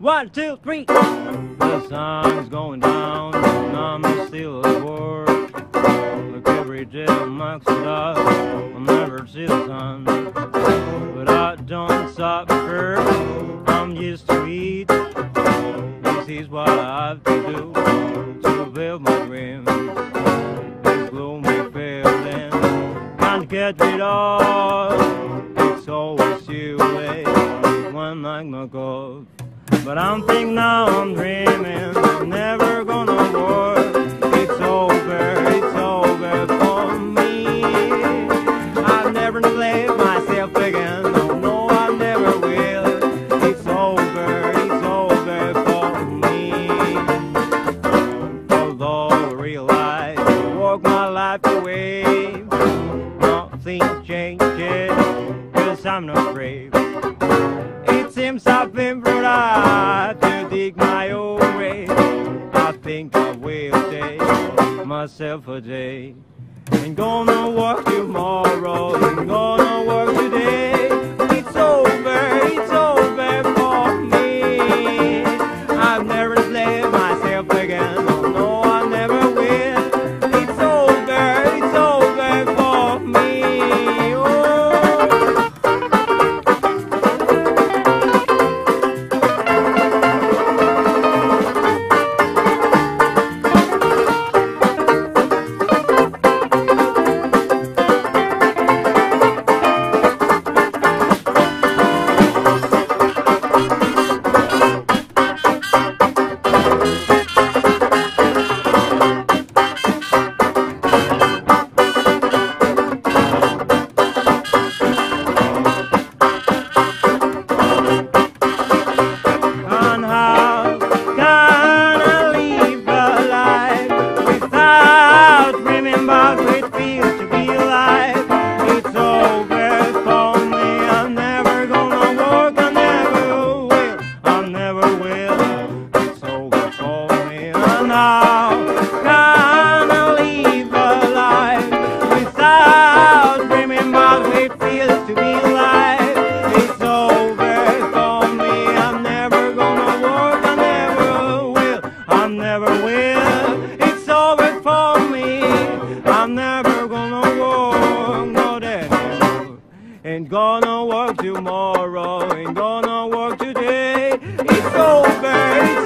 1, 2, 3. The sun's going down, and I'm still at work. Look every day on my clock, I'll never see the sun. But I don't stop first, I'm used to it. This is what I have to do to build my dreams. This gloomy feeling can't get rid of. It's always too late when I knock off. But I'm thinking now I'm dreaming, it's never gonna work. It's over for me. I'll never neglect myself again, no, I never will. It's over for me. Although I realize I walk my life away, nothing changes, 'cause I'm not brave. It seems I've been brought up to dig my own grave. I think I will take myself a day. Ain't gonna work tomorrow, ain't gonna work today. It's over for me. I've never enslaved myself again, no, I never will. It's over for me. Oh. It's over for me. I'm never gonna work, no, that ain't gonna work tomorrow, ain't gonna work today. It's over.